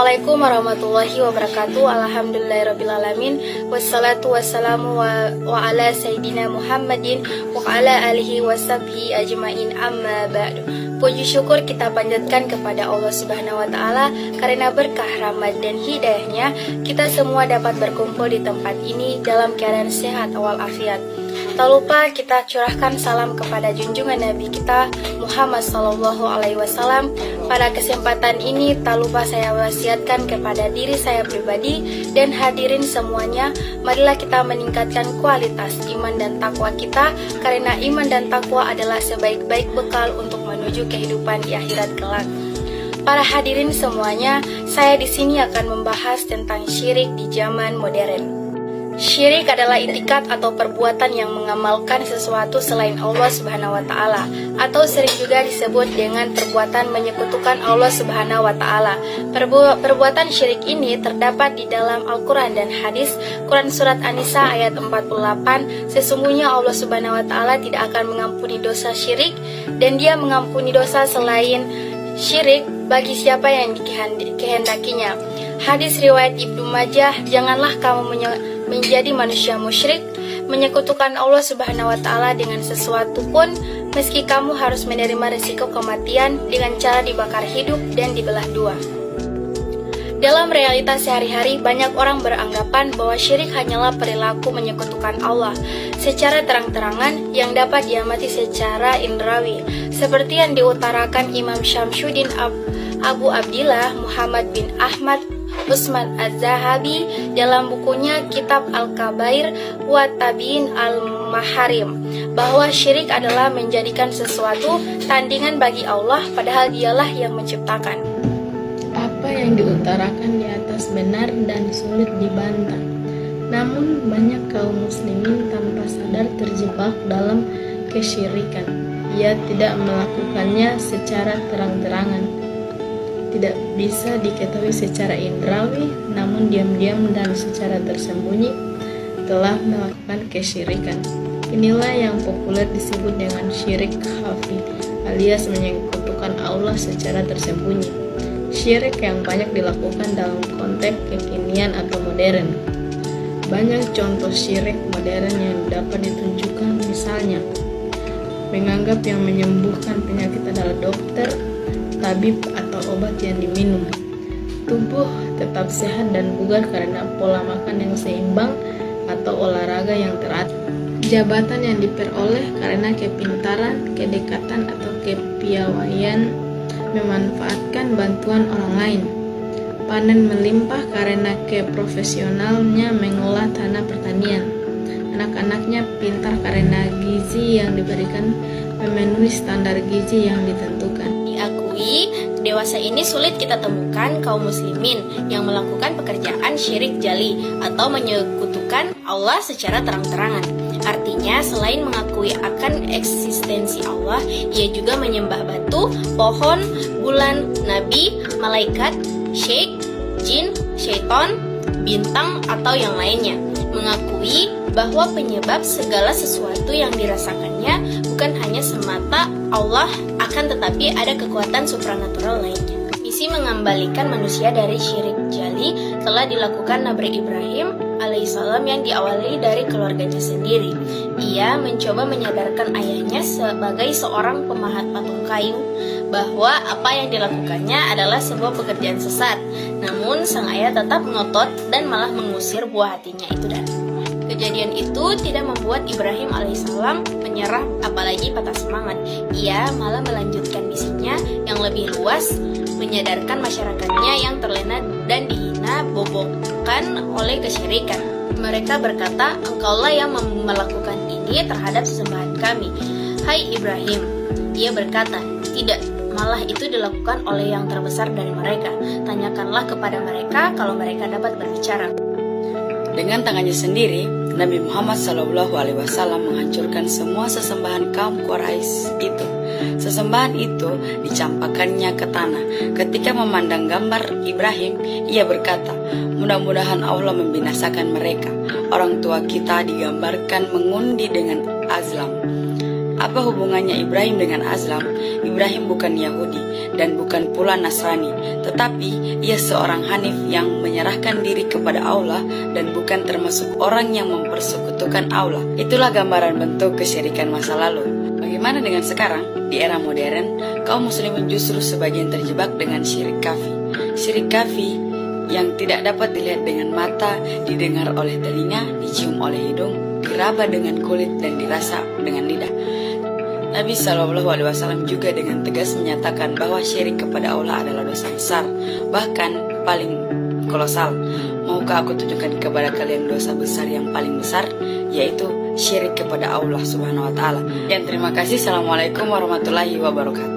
Assalamualaikum warahmatullahi wabarakatuh. Alhamdulillahirrabbilalamin. Wassalatu wassalamu wa ala sayyidina Muhammadin wa ala alihi washabbihi ajmain, amma ba'du. Puji syukur kita panjatkan kepada Allah Subhanahu wa taala karena berkah rahmat dan hidayahnya kita semua dapat berkumpul di tempat ini dalam keadaan sehat walafiat. Tak lupa kita curahkan salam kepada junjungan Nabi kita Muhammad SAW. Pada kesempatan ini tak lupa saya wasiatkan kepada diri saya pribadi dan hadirin semuanya, marilah kita meningkatkan kualitas iman dan takwa kita, karena iman dan takwa adalah sebaik-baik bekal untuk menuju kehidupan di akhirat kelak. Para hadirin semuanya, saya di sini akan membahas tentang syirik di zaman modern. Syirik adalah itikat atau perbuatan yang mengamalkan sesuatu selain Allah Subhanahu wa taala, atau sering juga disebut dengan perbuatan menyekutukan Allah Subhanahu wa taala. Perbuatan syirik ini terdapat di dalam Al-Qur'an dan hadis. Quran surat An-Nisa ayat 48, sesungguhnya Allah Subhanahu wa taala tidak akan mengampuni dosa syirik, dan Dia mengampuni dosa selain syirik bagi siapa yang dikehendakinya. Hadis riwayat Ibnu Majah, janganlah kamu menjadi manusia musyrik, menyekutukan Allah Subhanahu wa taala dengan sesuatu pun, meski kamu harus menerima risiko kematian dengan cara dibakar hidup dan dibelah dua. Dalam realitas sehari-hari, banyak orang beranggapan bahwa syirik hanyalah perilaku menyekutukan Allah secara terang-terangan yang dapat diamati secara indrawi, seperti yang diutarakan Imam Syamsuddin Abu Abdillah Muhammad bin Ahmad Usman Az-Zahabi dalam bukunya Kitab Al-Kabair wa Tabiin Al-Maharim, bahwa syirik adalah menjadikan sesuatu tandingan bagi Allah padahal Dialah yang menciptakan. Apa yang diutarakan di atas benar dan sulit dibantah. Namun banyak kaum muslimin tanpa sadar terjebak dalam kesyirikan. Ia tidak melakukannya secara terang-terangan, tidak bisa diketahui secara indrawi, namun diam-diam dan secara tersembunyi telah melakukan kesyirikan. Inilah yang populer disebut dengan syirik khafi, alias menyekutukan Allah secara tersembunyi. Syirik yang banyak dilakukan dalam konteks kekinian atau modern. Banyak contoh syirik modern yang dapat ditunjukkan, misalnya menganggap yang menyembuhkan penyakit adalah dokter, tabib, atau obat yang diminum. Tubuh tetap sehat dan bugar karena pola makan yang seimbang atau olahraga yang teratur. Jabatan yang diperoleh karena kepintaran, kedekatan, atau kepiawaian memanfaatkan bantuan orang lain. Panen melimpah karena keprofesionalnya mengolah tanah pertanian. Anak-anaknya pintar karena gizi yang diberikan memenuhi standar gizi yang ditentukan. Diakui, dewasa ini sulit kita temukan kaum muslimin yang melakukan pekerjaan syirik jali atau menyekutukan Allah secara terang-terangan. Artinya, selain mengakui akan eksistensi Allah, ia juga menyembah batu, pohon, bulan, nabi, malaikat, syekh, jin, syaitan, bintang, atau yang lainnya. Mengakui bahwa penyebab segala sesuatu yang dirasakannya bukan hanya semata Allah, akan tetapi ada kekuatan supranatural lainnya. Misi mengembalikan manusia dari syirik jali telah dilakukan Nabi Ibrahim alaihissalam yang diawali dari keluarganya sendiri. Ia mencoba menyadarkan ayahnya sebagai seorang pemahat patung kayu bahwa apa yang dilakukannya adalah sebuah pekerjaan sesat. Namun sang ayah tetap ngotot dan malah mengusir buah hatinya itu dari rumah. Kejadian itu tidak membuat Ibrahim alaihissalam menyerah apalagi patah semangat. Ia malah melanjutkan misinya yang lebih luas, menyadarkan masyarakatnya yang terlena dan dihina bobokan oleh kesyirikan. Mereka berkata, engkaulah yang melakukan ini terhadap sesembahan kami, hai Ibrahim. Ia berkata, tidak, malah itu dilakukan oleh yang terbesar dari mereka. Tanyakanlah kepada mereka kalau mereka dapat berbicara. Dengan tangannya sendiri, Nabi Muhammad SAW menghancurkan semua sesembahan kaum Quraisy itu. Sesembahan itu dicampakkannya ke tanah. Ketika memandang gambar Ibrahim, ia berkata, mudah-mudahan Allah membinasakan mereka. Orang tua kita digambarkan mengundi dengan azlam. Apa hubungannya Ibrahim dengan Azlam? Ibrahim bukan Yahudi dan bukan pula Nasrani, tetapi ia seorang Hanif yang menyerahkan diri kepada Allah dan bukan termasuk orang yang mempersekutukan Allah. Itulah gambaran bentuk kesyirikan masa lalu. Bagaimana dengan sekarang? Di era modern, kaum muslimin justru sebagian terjebak dengan syirik kafi. Syirik kafi yang tidak dapat dilihat dengan mata, didengar oleh telinga, dicium oleh hidung, diraba dengan kulit, dan dirasa dengan lidah. Nabi SAW juga dengan tegas menyatakan bahwa syirik kepada Allah adalah dosa besar, bahkan paling kolosal. Maukah aku tunjukkan kepada kalian dosa besar yang paling besar, yaitu syirik kepada Allah Subhanahu wa Ta'ala. Dan terima kasih. Assalamualaikum warahmatullahi wabarakatuh.